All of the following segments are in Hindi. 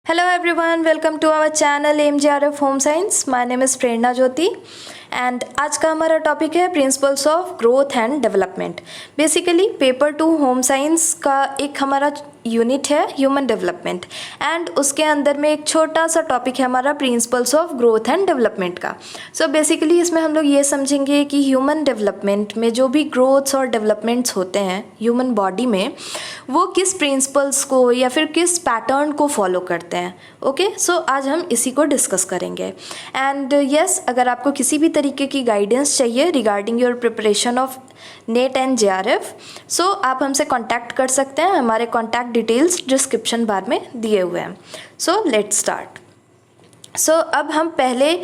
Hello everyone, welcome to our channel MJRF Home Science. My name is Prerna Jyoti and आज का हमारा टॉपिक है principles of growth and development. Basically paper 2 home science का एक हमारा यूनिट है ह्यूमन डेवलपमेंट एंड उसके अंदर में एक छोटा सा टॉपिक है हमारा principles of growth and development का। सो बेसिकली इसमें हम लोग ये समझेंगे कि ह्यूमन डेवलपमेंट में जो भी ग्रोथ्स और डेवलपमेंट्स होते हैं ह्यूमन बॉडी में, वो किस प्रिंसिपल्स को या फिर किस पैटर्न को फॉलो करते हैं। ओके, सो आज हम इसी को डिस्कस करेंगे। एंड यस, अगर आपको किसी भी तरीके की गाइडेंस चाहिए regarding your preparation of NET and JRF, so आप हमसे कांटेक्ट कर सकते हैं। हमारे कांटेक्ट डिटेल्स डिस्क्रिप्शन बार में दिए हुए हैं। So let's start. सो अब हम पहले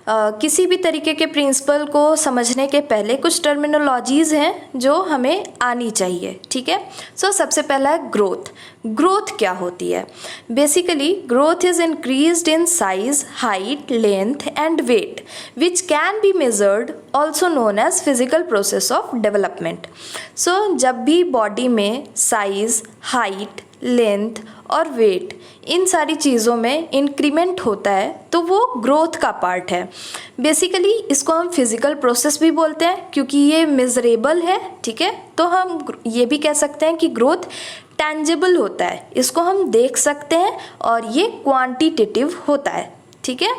किसी भी तरीके के प्रिंसिपल को समझने के पहले कुछ टर्मिनोलॉजीज़ हैं जो हमें आनी चाहिए, ठीक है। सो सबसे पहला है ग्रोथ। ग्रोथ क्या होती है? Basically growth is increased in size, height, length and weight which can be measured, also known as physical process of development. So जब भी बॉडी में साइज, हाइट, लेंथ और वेट इन सारी चीज़ों में इंक्रीमेंट होता है तो वो ग्रोथ का पार्ट है। बेसिकली इसको हम फिज़िकल प्रोसेस भी बोलते हैं क्योंकि ये मेजरेबल है, ठीक है। तो हम ये भी कह सकते हैं कि ग्रोथ टेंजिबल होता है, इसको हम देख सकते हैं और ये क्वांटिटेटिव होता है, ठीक है।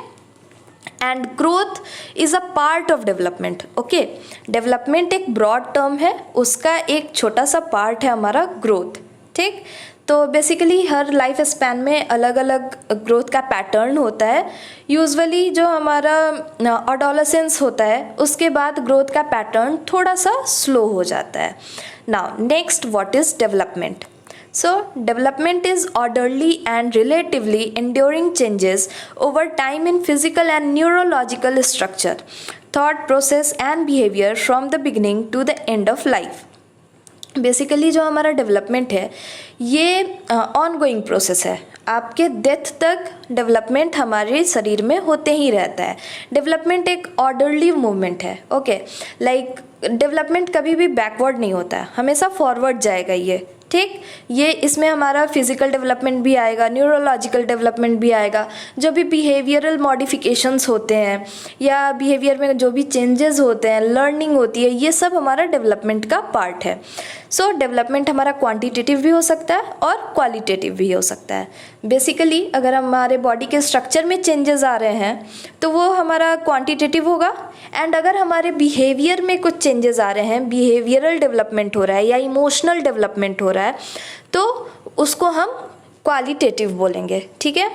And growth is a part of development. Okay, development एक ब्रॉड टर्म है, उसका एक छोटा सा पार्ट है हमारा ग्रोथ, ठीक। तो बेसिकली हर लाइफ स्पैन में अलग अलग ग्रोथ का पैटर्न होता है। यूजुअली जो हमारा एडोलेसेंस होता है उसके बाद ग्रोथ का पैटर्न थोड़ा सा स्लो हो जाता है। Now next, what is development? So, development is orderly and relatively enduring changes over time in physical and neurological structure, thought process and behavior from the beginning to the end of life. Basically जो हमारा डेवलपमेंट है ये ऑनगोइंग प्रोसेस है। आपके डेथ तक डेवलपमेंट हमारे शरीर में होते ही रहता है। डेवलपमेंट एक ऑर्डरली मूवमेंट है। ओके, लाइक डेवलपमेंट कभी भी बैकवर्ड नहीं होता है, हमेशा फॉरवर्ड जाएगा ये, ठीक। ये इसमें हमारा फिजिकल डेवलपमेंट भी आएगा, न्यूरोलॉजिकल डेवलपमेंट भी आएगा। जो भी बिहेवियरल मॉडिफिकेशंस होते हैं या बिहेवियर में जो भी चेंजेस होते हैं, लर्निंग होती है, ये सब हमारा डेवलपमेंट का पार्ट है। सो डेवलपमेंट हमारा क्वांटिटेटिव भी हो सकता है और क्वालिटेटिव भी हो सकता है। बेसिकली अगर हमारे बॉडी के स्ट्रक्चर में चेंजेस आ रहे हैं तो वो हमारा क्वांटिटेटिव होगा, एंड अगर हमारे बिहेवियर में कुछ चेंजेस आ रहे हैं, बिहेवियरल डेवलपमेंट हो रहा है या इमोशनल डेवलपमेंट हो रहा है, तो उसको हम क्वालिटेटिव बोलेंगे, ठीक है।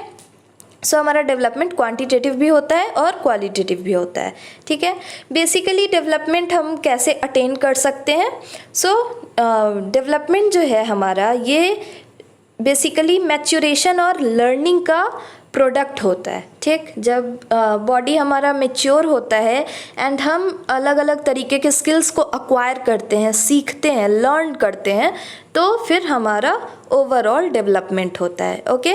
सो हमारा डेवलपमेंट क्वांटिटेटिव भी होता है और क्वालिटेटिव भी होता है, ठीक है। बेसिकली डेवलपमेंट हम कैसे अटेन कर सकते हैं? सो डेवलपमेंट जो है हमारा ये बेसिकली मैच्योरेशन और लर्निंग का प्रोडक्ट होता है, ठीक। जब बॉडी हमारा मेच्योर होता है एंड हम अलग अलग तरीके के स्किल्स को अक्वायर करते हैं, सीखते हैं, लर्न करते हैं, तो फिर हमारा ओवरऑल डेवलपमेंट होता है। Okay,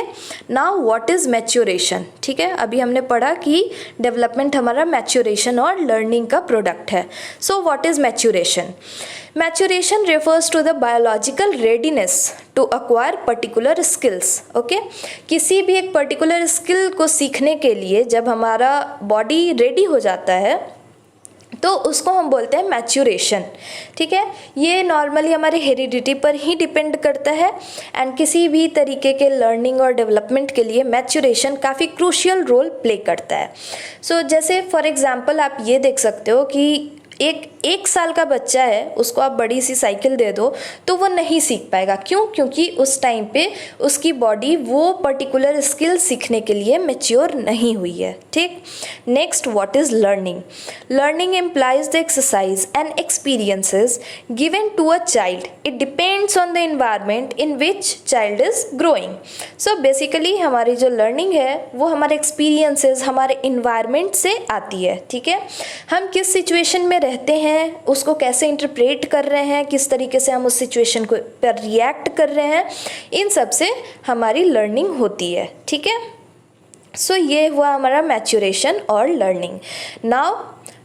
now what is maturation? ठीक है, अभी हमने पढ़ा कि डेवलपमेंट हमारा मैच्योरेशन और लर्निंग का प्रोडक्ट है। So what is maturation? Maturation refers to the biological readiness to acquire particular skills. Okay, किसी भी एक पर्टिकुलर स्किल को सीखने के लिए जब हमारा बॉडी रेडी हो जाता है तो उसको हम बोलते हैं मैच्योरेशन, ठीक है। ये नॉर्मली हमारे हेरिडिटी पर ही डिपेंड करता है एंड किसी भी तरीके के लर्निंग और डेवलपमेंट के लिए मैच्योरेशन काफ़ी क्रूशियल रोल प्ले करता है। सो जैसे फॉर एग्जांपल आप ये देख सकते हो कि एक साल का बच्चा है, उसको आप बड़ी सी साइकिल दे दो तो वो नहीं सीख पाएगा। क्यों? क्योंकि उस टाइम पे उसकी बॉडी वो पर्टिकुलर स्किल सीखने के लिए मैच्योर नहीं हुई है, ठीक। Next, what is learning? Learning implies the exercise and experiences given to a child. It depends on the environment in which child is growing. So basically हमारी जो लर्निंग है वो हमारे एक्सपीरियंसेस, हमारे इन्वायरमेंट से आती है, ठीक है। हम किस सिचुएशन में रहते हैं, उसको कैसे इंटरप्रेट कर रहे हैं, किस तरीके से हम उस सिचुएशन को पर रिएक्ट कर रहे हैं, इन सब से हमारी लर्निंग होती है, ठीक है। सो ये हुआ हमारा मैच्योरेशन और लर्निंग। नाउ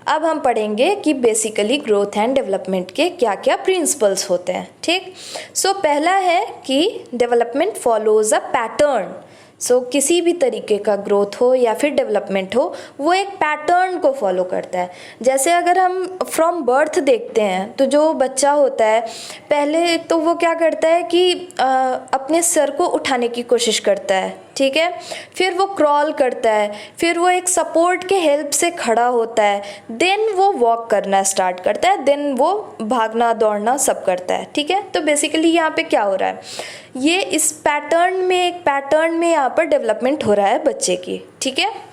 अब हम पढ़ेंगे कि बेसिकली ग्रोथ एंड डेवलपमेंट के क्या क्या प्रिंसिपल्स होते हैं, ठीक। सो पहला है कि डेवलपमेंट फॉलोज अ पैटर्न, सो किसी भी तरीके का ग्रोथ हो या फिर डेवलपमेंट हो, वो एक पैटर्न को फॉलो करता है। जैसे अगर हम फ्रॉम बर्थ देखते हैं तो जो बच्चा होता है पहले तो वो क्या करता है कि अपने सर को उठाने की कोशिश करता है, ठीक है, फिर वो क्रॉल करता है, फिर वो एक सपोर्ट के हेल्प से खड़ा होता है, देन वो वॉक करना स्टार्ट करता है, देन वो भागना दौड़ना सब करता है, ठीक है। तो बेसिकली यहाँ पे क्या हो रहा है, ये इस एक पैटर्न में यहाँ पर डेवलपमेंट हो रहा है बच्चे की, ठीक है।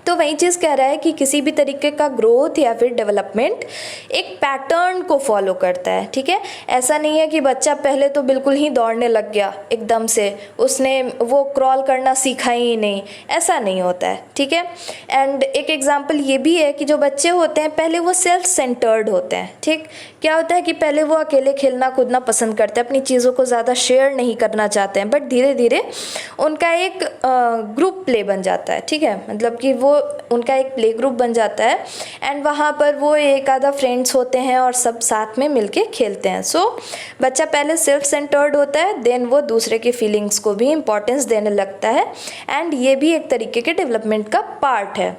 तो वही चीज़ कह रहा है कि किसी भी तरीके का ग्रोथ या फिर डेवलपमेंट एक पैटर्न को फॉलो करता है, ठीक है। ऐसा नहीं है कि बच्चा पहले तो बिल्कुल ही दौड़ने लग गया एकदम से, उसने वो क्रॉल करना सीखा ही नहीं, ऐसा नहीं होता है, ठीक है। एंड एक एग्जांपल ये भी है कि जो बच्चे होते हैं पहले वो सेल्फ सेंटर्ड होते हैं, ठीक। क्या होता है कि पहले वो अकेले खेलना कूदना पसंद करते हैं, अपनी चीज़ों को ज़्यादा शेयर नहीं करना चाहते हैं, बट धीरे धीरे उनका एक ग्रुप प्ले बन जाता है, ठीक है। मतलब कि वो उनका एक प्ले ग्रुप बन जाता है एंड वहाँ पर वो एक आधा फ्रेंड्स होते हैं और सब साथ में मिलके खेलते हैं। सो बच्चा पहले सेल्फ सेंटर्ड होता है, देन वो दूसरे की फीलिंग्स को भी इम्पोर्टेंस देने लगता है एंड ये भी एक तरीके के डेवलपमेंट का पार्ट है।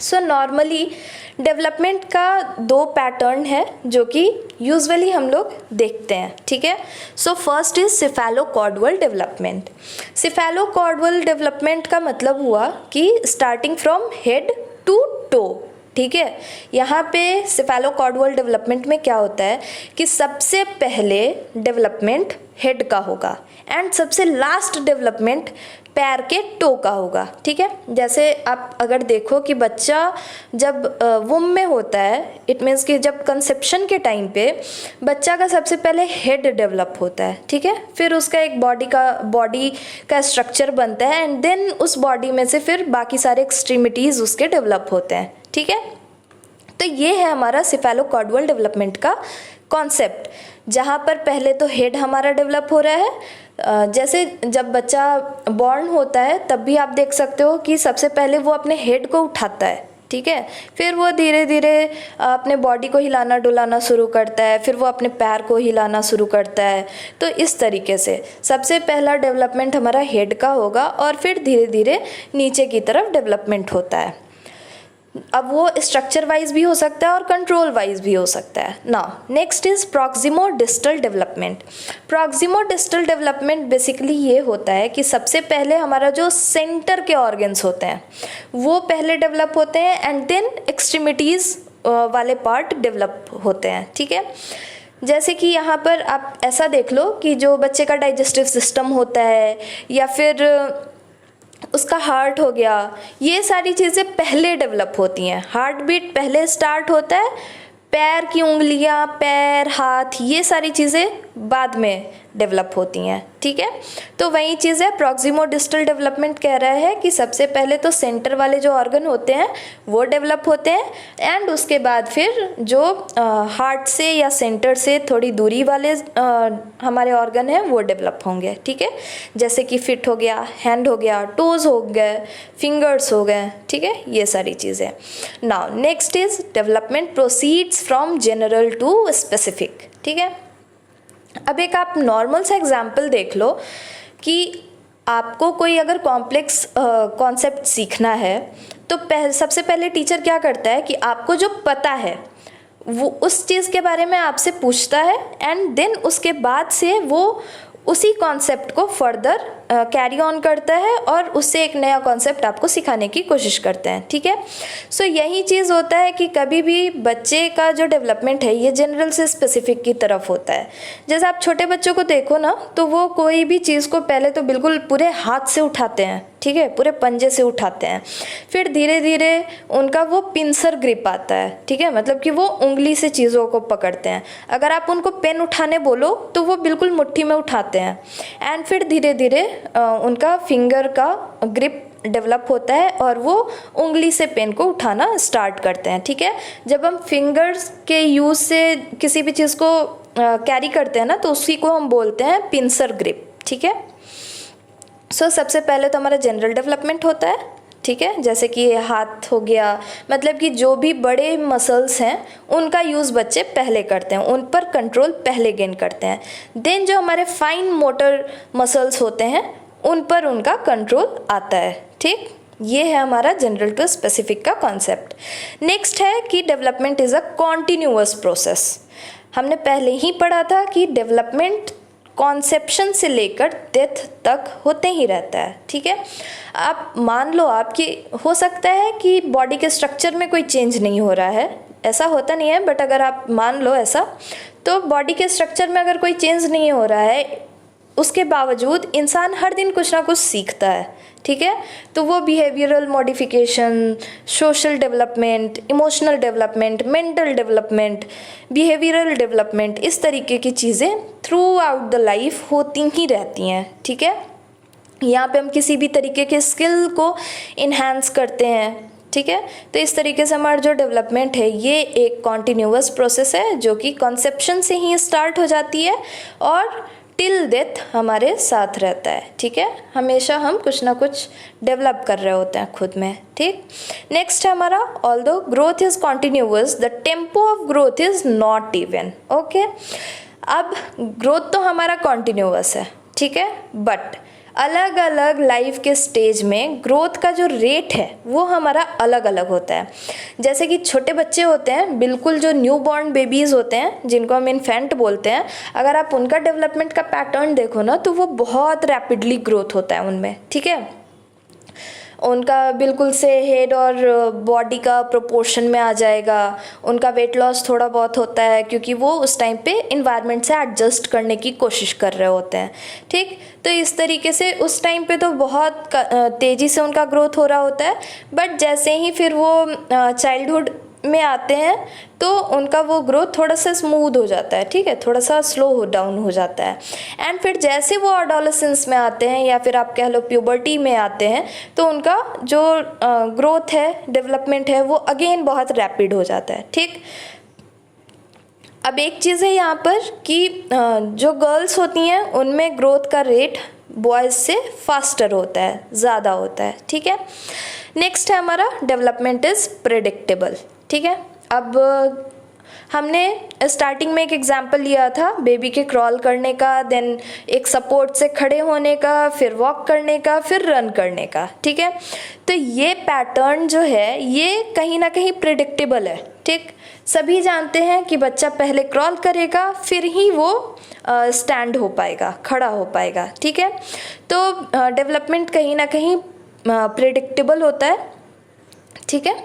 सो नॉर्मली डेवलपमेंट का 2 पैटर्न है जो कि यूजुअली हम लोग देखते हैं, ठीक है। So first is cephalocaudal development. Cephalocaudal development का मतलब हुआ कि starting from head to toe, ठीक है। यहाँ पे सिफेलोकॉर्डल डेवलपमेंट में क्या होता है कि सबसे पहले डेवलपमेंट हेड का होगा एंड सबसे लास्ट डेवलपमेंट पैर के टो का होगा, ठीक है। जैसे आप अगर देखो कि बच्चा जब वुम में होता है, इट मीन्स कि जब कंसेप्शन के टाइम पे बच्चा का सबसे पहले हेड डेवलप होता है, ठीक है। फिर उसका एक बॉडी का स्ट्रक्चर बनता है एंड देन उस बॉडी में से फिर बाकी सारे एक्सट्रीमिटीज़ उसके डेवलप होते हैं, ठीक है। तो ये है हमारा सिफेलोकॉर्डल डेवलपमेंट का कॉन्सेप्ट, जहाँ पर पहले तो हेड हमारा डेवलप हो रहा है। जैसे जब बच्चा बॉर्न होता है तब भी आप देख सकते हो कि सबसे पहले वो अपने हेड को उठाता है, ठीक है। फिर वो धीरे धीरे अपने बॉडी को हिलाना डुलाना शुरू करता है, फिर वो अपने पैर को हिलाना शुरू करता है। तो इस तरीके से सबसे पहला डेवलपमेंट हमारा हेड का होगा और फिर धीरे धीरे नीचे की तरफ डेवलपमेंट होता है। अब वो स्ट्रक्चर वाइज भी हो सकता है और कंट्रोल वाइज भी हो सकता है। Now next is proximo distal development. Proximo distal development basically ये होता है कि सबसे पहले हमारा जो सेंटर के ऑर्गन्स होते हैं वो पहले डेवलप होते हैं एंड देन एक्सट्रीमिटीज़ वाले पार्ट डेवलप होते हैं, ठीक है। जैसे कि यहाँ पर आप ऐसा देख लो कि जो बच्चे का डाइजेस्टिव सिस्टम होता है या फिर उसका हार्ट हो गया, ये सारी चीज़ें पहले डेवलप होती हैं। हार्ट बीट पहले स्टार्ट होता है, पैर की उंगलियां, पैर, हाथ, ये सारी चीज़ें बाद में डेवलप होती हैं, ठीक है। तो वही चीज़ है, प्रॉक्सिमो डिस्टल डेवलपमेंट कह रहा है कि सबसे पहले तो सेंटर वाले जो ऑर्गन होते हैं वो डेवलप होते हैं एंड उसके बाद फिर जो हार्ट से या सेंटर से थोड़ी दूरी वाले हमारे ऑर्गन हैं वो डेवलप होंगे, ठीक है। जैसे कि फिट हो गया, हैंड हो गया, टोज हो गए, फिंगर्स हो गए, ठीक है, ये सारी चीज़ें। Now next is development proceeds from general to specific, ठीक है। अब एक आप नॉर्मल सा एग्जाम्पल देख लो कि आपको कोई अगर कॉम्प्लेक्स कॉन्सेप्ट सीखना है तो सबसे पहले टीचर क्या करता है कि आपको जो पता है वो उस चीज़ के बारे में आपसे पूछता है एंड देन उसके बाद से वो उसी कॉन्सेप्ट को फर्दर कैरी ऑन करता है और उससे एक नया कॉन्सेप्ट आपको सिखाने की कोशिश करते हैं, ठीक है। सो यही चीज़ होता है कि कभी भी बच्चे का जो डेवलपमेंट है ये जनरल से स्पेसिफिक की तरफ होता है। जैसे आप छोटे बच्चों को देखो ना तो वो कोई भी चीज़ को पहले तो बिल्कुल पूरे हाथ से उठाते हैं, ठीक है, पूरे पंजे से उठाते हैं, फिर धीरे धीरे उनका वो पिंसर ग्रिप आता है, ठीक है, मतलब कि वो उंगली से चीज़ों को पकड़ते हैं। अगर आप उनको पेन उठाने बोलो तो वो बिल्कुल मुट्ठी में उठाते हैं एंड फिर धीरे धीरे उनका फिंगर का ग्रिप डेवलप होता है और वो उंगली से पेन को उठाना स्टार्ट करते हैं, ठीक है। जब हम फिंगर्स के यूज़ से किसी भी चीज़ को कैरी करते हैं ना तो उसी को हम बोलते हैं पिंसर ग्रिप, ठीक है। सो सबसे पहले तो हमारा जनरल डेवलपमेंट होता है, ठीक है, जैसे कि हाथ हो गया, मतलब कि जो भी बड़े मसल्स हैं उनका यूज़ बच्चे पहले करते हैं, उन पर कंट्रोल पहले गेन करते हैं। देन जो हमारे फाइन मोटर मसल्स होते हैं उन पर उनका कंट्रोल आता है। ठीक, ये है हमारा जनरल टू स्पेसिफिक का कॉन्सेप्ट। नेक्स्ट है कि development is a continuous process. हमने पहले ही पढ़ा था कि डेवलपमेंट कॉन्सेप्शन से लेकर डेथ तक होते ही रहता है। ठीक है, आप मान लो आपकी हो सकता है कि बॉडी के स्ट्रक्चर में कोई चेंज नहीं हो रहा है, ऐसा होता नहीं है, बट अगर आप मान लो ऐसा, तो बॉडी के स्ट्रक्चर में अगर कोई चेंज नहीं हो रहा है, उसके बावजूद इंसान हर दिन कुछ ना कुछ सीखता है। ठीक है, तो वो behavioural modification, social development, emotional development, mental development, behavioural development, इस तरीके की चीज़ें थ्रू आउट द लाइफ होती ही रहती हैं। ठीक है, यहाँ पे हम किसी भी तरीके के स्किल को इन्हांस करते हैं। ठीक है, तो इस तरीके से हमारा जो डेवलपमेंट है ये एक कॉन्टिन्यूअस प्रोसेस है जो कि कॉन्सेप्शन से ही स्टार्ट हो जाती है और टिल डेथ हमारे साथ रहता है। ठीक है, हमेशा हम कुछ ना कुछ डेवलप कर रहे होते हैं खुद में। ठीक, नेक्स्ट है हमारा although growth is continuous the tempo of growth is not even. Okay, अब ग्रोथ तो हमारा कॉन्टिन्यूअस है, ठीक है, बट अलग अलग लाइफ के स्टेज में ग्रोथ का जो रेट है वो हमारा अलग अलग होता है। जैसे कि छोटे बच्चे होते हैं, बिल्कुल जो न्यू बॉर्न बेबीज़ होते हैं जिनको हम इन्फेंट बोलते हैं, अगर आप उनका डेवलपमेंट का पैटर्न देखो ना तो वो बहुत रैपिडली ग्रोथ होता है उनमें। ठीक है, उनका बिल्कुल से हेड और बॉडी का प्रोपोर्शन में आ जाएगा, उनका वेट लॉस थोड़ा बहुत होता है क्योंकि वो उस टाइम पे इन्वायरमेंट से एडजस्ट करने की कोशिश कर रहे होते हैं। ठीक, तो इस तरीके से उस टाइम पे तो बहुत तेज़ी से उनका ग्रोथ हो रहा होता है, बट जैसे ही फिर वो चाइल्डहुड में आते हैं तो उनका वो ग्रोथ थोड़ा सा स्मूथ हो जाता है। ठीक है, थोड़ा सा स्लो डाउन हो जाता है। एंड फिर जैसे वो एडोलेसेंस में आते हैं या फिर आप कह लो प्यूबर्टी में आते हैं तो उनका जो ग्रोथ है, डेवलपमेंट है, वो अगेन बहुत रैपिड हो जाता है। ठीक, अब एक चीज़ है यहाँ पर कि जो गर्ल्स होती हैं उनमें ग्रोथ का रेट बॉयज़ से फास्टर होता है, ज़्यादा होता है। ठीक है, नेक्स्ट है हमारा डेवलपमेंट इज़ प्रेडिक्टेबल। ठीक है, अब हमने स्टार्टिंग में एक एग्जांपल लिया था बेबी के क्रॉल करने का, देन एक सपोर्ट से खड़े होने का, फिर वॉक करने का, फिर रन करने का। ठीक है, तो ये पैटर्न जो है ये कहीं ना कहीं प्रेडिक्टेबल है। ठीक, सभी जानते हैं कि बच्चा पहले क्रॉल करेगा फिर ही वो स्टैंड हो पाएगा, खड़ा हो पाएगा। ठीक है, तो डेवलपमेंट कहीं ना कहीं प्रेडिक्टेबल होता है। ठीक है,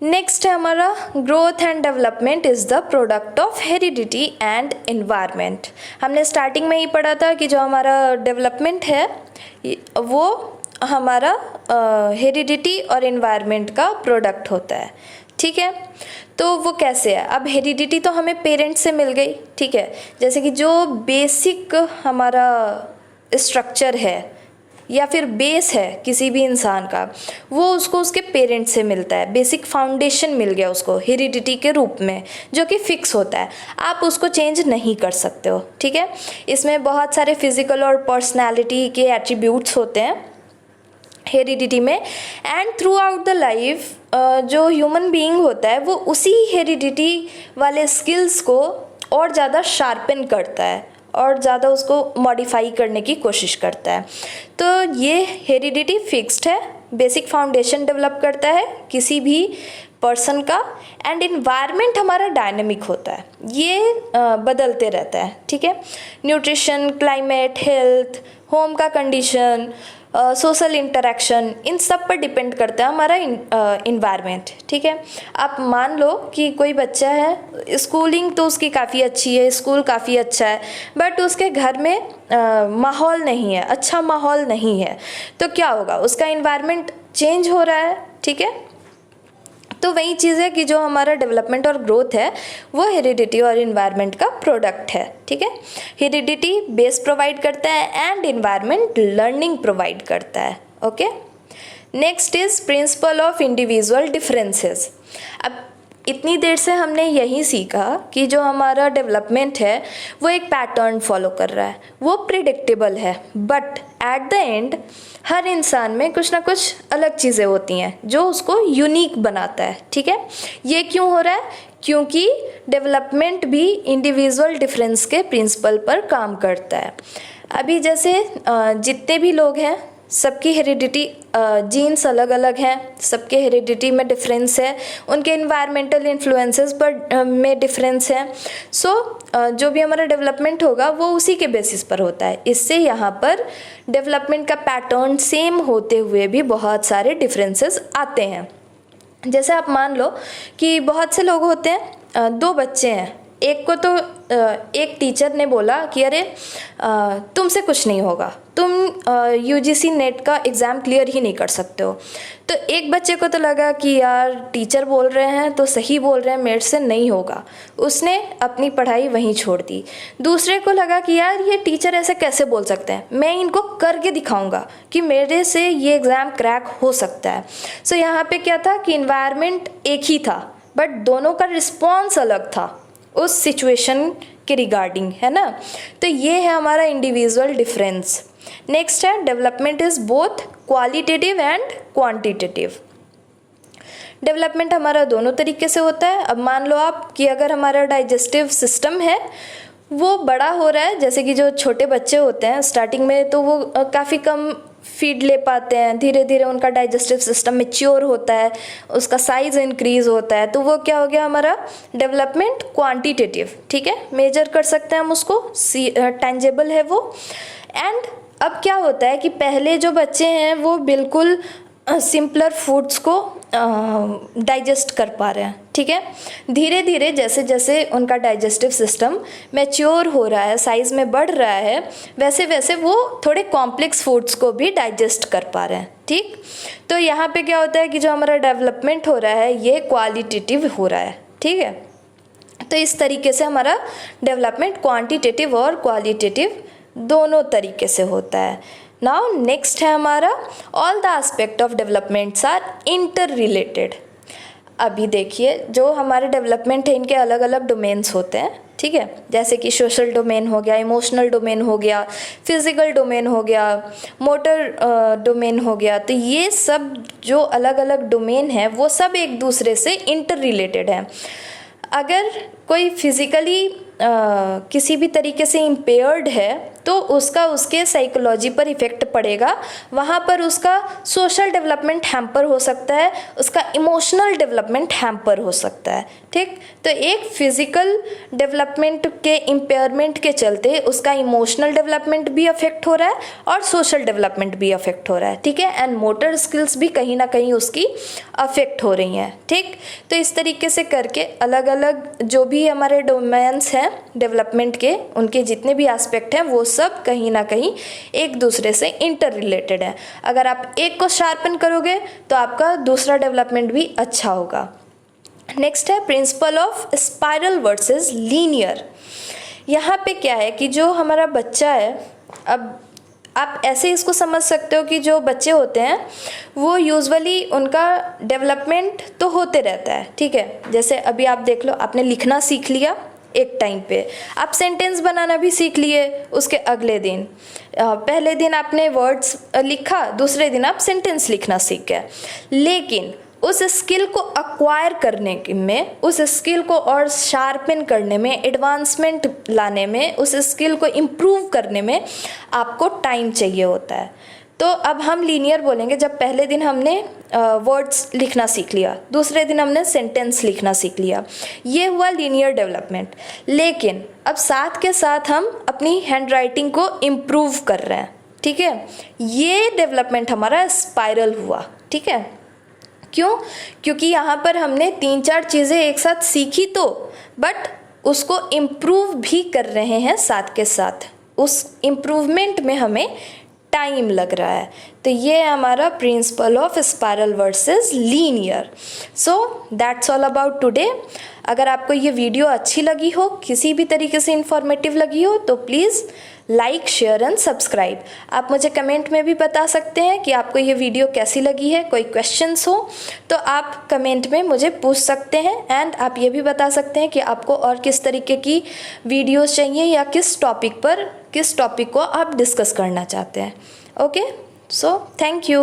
नेक्स्ट है हमारा growth and development is the product of heredity and environment. हमने स्टार्टिंग में ही पढ़ा था कि जो हमारा डेवलपमेंट है वो हमारा हेरिडिटी और एनवायरनमेंट का प्रोडक्ट होता है। ठीक है, तो वो कैसे है? अब हेरिडिटी तो हमें पेरेंट्स से मिल गई। ठीक है, जैसे कि जो बेसिक हमारा स्ट्रक्चर है या फिर बेस है किसी भी इंसान का, वो उसको उसके पेरेंट्स से मिलता है। बेसिक फाउंडेशन मिल गया उसको हेरिडिटी के रूप में, जो कि फिक्स होता है, आप उसको चेंज नहीं कर सकते हो। ठीक है, इसमें बहुत सारे फिजिकल और पर्सनालिटी के एट्रीब्यूट्स होते हैं हेरिडिटी में, and through out the life जो ह्यूमन बीइंग होता है वो उसी हेरिडिटी वाले स्किल्स को और ज़्यादा शार्पन करता है और ज़्यादा उसको मॉडिफाई करने की कोशिश करता है। तो ये हेरिडिटी फिक्स्ड है, बेसिक फाउंडेशन डेवलप करता है किसी भी पर्सन का, एंड इन्वायरमेंट हमारा डायनेमिक होता है, ये बदलते रहता है। ठीक है, न्यूट्रिशन, क्लाइमेट, हेल्थ, होम का कंडीशन, सोशल इंटरेक्शन, इन सब पर डिपेंड करता है हमारा इन्वायरमेंट। ठीक है, आप मान लो कि कोई बच्चा है, स्कूलिंग तो उसकी काफ़ी अच्छी है, स्कूल काफ़ी अच्छा है, बट उसके घर में माहौल नहीं है, अच्छा माहौल नहीं है, तो क्या होगा? उसका इन्वायरमेंट चेंज हो रहा है। ठीक है, तो वही चीज़ है कि जो हमारा डेवलपमेंट और ग्रोथ है वो हेरिडिटी और इन्वायरमेंट का प्रोडक्ट है। ठीक है, हेरिडिटी बेस प्रोवाइड करता है एंड इन्वायरमेंट लर्निंग प्रोवाइड करता है। Okay, next is principle of individual differences. अब इतनी देर से हमने यही सीखा कि जो हमारा डेवलपमेंट है वो एक पैटर्न फॉलो कर रहा है, वो प्रिडिक्टेबल है, बट एट द एंड हर इंसान में कुछ ना कुछ अलग चीज़ें होती हैं जो उसको यूनिक बनाता है। ठीक है, ये क्यों हो रहा है? क्योंकि डेवलपमेंट भी इंडिविजुअल डिफरेंस के प्रिंसिपल पर काम करता है। अभी जैसे जितने भी लोग हैं सबकी हेरिडिटी जीन्स अलग अलग हैं, सबके हेरिडिटी में डिफरेंस है, उनके इन्वायरमेंटल इन्फ्लुएंसेस पर में डिफरेंस है। सो जो भी हमारा डेवलपमेंट होगा वो उसी के बेसिस पर होता है। इससे यहाँ पर डेवलपमेंट का पैटर्न सेम होते हुए भी बहुत सारे डिफरेंसेस आते हैं। जैसे आप मान लो कि बहुत से लोग होते हैं, दो बच्चे हैं, एक को तो एक टीचर ने बोला कि अरे तुमसे कुछ नहीं होगा, तुम यूजीसी नेट का एग्ज़ाम क्लियर ही नहीं कर सकते हो। तो एक बच्चे को तो लगा कि यार टीचर बोल रहे हैं तो सही बोल रहे हैं, मेरे से नहीं होगा, उसने अपनी पढ़ाई वहीं छोड़ दी। दूसरे को लगा कि यार ये टीचर ऐसे कैसे बोल सकते हैं, मैं इनको करके दिखाऊंगा कि मेरे से ये एग्ज़ाम क्रैक हो सकता है। सो यहाँ पे क्या था कि इन्वायरमेंट एक ही था बट दोनों का रिस्पॉन्स अलग था उस सिचुएशन के रिगार्डिंग, है ना। तो ये है हमारा इंडिविजुअल डिफरेंस। नेक्स्ट है development is both qualitative and quantitative. Development हमारा दोनों तरीके से होता है। अब मान लो आप कि अगर हमारा डाइजेस्टिव सिस्टम है वो बड़ा हो रहा है, जैसे कि जो छोटे बच्चे होते हैं स्टार्टिंग में तो वो काफ़ी कम फीड ले पाते हैं, धीरे धीरे उनका डाइजेस्टिव सिस्टम मैच्योर होता है, उसका साइज इंक्रीज होता है, तो वो क्या हो गया हमारा डेवलपमेंट क्वांटिटेटिव। ठीक है, मेजर कर सकते हैं हम उसको, टेंजेबल है वो। एंड अब क्या होता है कि पहले जो बच्चे हैं वो बिल्कुल सिंपलर फूड्स को डाइजेस्ट कर पा रहे हैं। ठीक है, धीरे धीरे जैसे जैसे उनका डाइजेस्टिव सिस्टम मैच्योर हो रहा है, साइज़ में बढ़ रहा है, वैसे वैसे वो थोड़े कॉम्प्लेक्स फूड्स को भी डाइजेस्ट कर पा रहे हैं। ठीक, तो यहाँ पे क्या होता है कि जो हमारा डेवलपमेंट हो रहा है ये क्वालिटेटिव हो रहा है। ठीक है, तो इस तरीके से हमारा डेवलपमेंट क्वांटिटेटिव और क्वालिटेटिव दोनों तरीके से होता है। नाउ नेक्स्ट है हमारा all the aspect of developments are interrelated. अभी देखिए जो हमारे डेवलपमेंट है इनके अलग अलग डोमेन्स होते हैं। ठीक है, जैसे कि सोशल डोमेन हो गया, इमोशनल डोमेन हो गया, फिजिकल डोमेन हो गया, मोटर डोमेन हो गया। तो ये सब जो अलग अलग डोमेन है वो सब एक दूसरे से इंटर रिलेटेड है। अगर कोई फिज़िकली किसी भी तरीके से इम्पेयर्ड है तो उसका उसके साइकोलॉजी पर इफ़ेक्ट पड़ेगा, वहाँ पर उसका सोशल डेवलपमेंट हैम्पर हो सकता है, उसका इमोशनल डेवलपमेंट हैम्पर हो सकता है। ठीक, तो एक फिज़िकल डेवलपमेंट के इम्पेयरमेंट के चलते उसका इमोशनल डेवलपमेंट भी अफेक्ट हो रहा है और सोशल डेवलपमेंट भी अफेक्ट हो रहा है। ठीक है, एंड मोटर स्किल्स भी कहीं ना कहीं उसकी अफेक्ट हो रही हैं। ठीक, तो इस तरीके से करके अलग अलग जो भी हमारे डोमेन्स हैं डेवलपमेंट के, उनके जितने भी एस्पेक्ट हैं वो सब कहीं ना कहीं एक दूसरे से इंटर रिलेटेड है। अगर आप एक को शार्पन करोगे तो आपका दूसरा डेवलपमेंट भी अच्छा होगा। नेक्स्ट है principle of spiral versus linear. यहाँ पे क्या है कि जो हमारा बच्चा है, अब आप ऐसे इसको समझ सकते हो कि जो बच्चे होते हैं वो यूजुअली उनका डेवलपमेंट तो होते रहता है। ठीक है, जैसे अभी आप देख लो, आपने लिखना सीख लिया एक टाइम पे, आप सेंटेंस बनाना भी सीख लिए उसके अगले दिन। पहले दिन आपने वर्ड्स लिखा, दूसरे दिन आप सेंटेंस लिखना सीख गए। लेकिन उस स्किल को अक्वायर करने में, उस स्किल को और शार्पन करने में, एडवांसमेंट लाने में, उस स्किल को इम्प्रूव करने में आपको टाइम चाहिए होता है। तो अब हम लीनियर बोलेंगे जब पहले दिन हमने वर्ड्स लिखना सीख लिया, दूसरे दिन हमने सेंटेंस लिखना सीख लिया, ये हुआ लीनियर डेवलपमेंट। लेकिन अब साथ के साथ हम अपनी हैंड राइटिंग को इम्प्रूव कर रहे हैं। ठीक है, ये डेवलपमेंट हमारा स्पाइरल हुआ। ठीक है, क्यों? क्योंकि यहाँ पर हमने 3-4 चीज़ें एक साथ सीखी तो, बट उसको इम्प्रूव भी कर रहे हैं साथ के साथ, उस इम्प्रूवमेंट में हमें टाइम लग रहा है। तो ये हमारा principle of spiral versus linear. So that's all about today. अगर आपको ये वीडियो अच्छी लगी हो, किसी भी तरीके से इंफॉर्मेटिव लगी हो, तो please like, share and subscribe. आप मुझे कमेंट में भी बता सकते हैं कि आपको ये वीडियो कैसी लगी है। कोई क्वेश्चंस हो तो आप कमेंट में मुझे पूछ सकते हैं। एंड आप ये भी बता सकते हैं कि आपको और किस तरीके की वीडियोस चाहिए या किस टॉपिक को आप डिस्कस करना चाहते हैं। Okay, so thank you.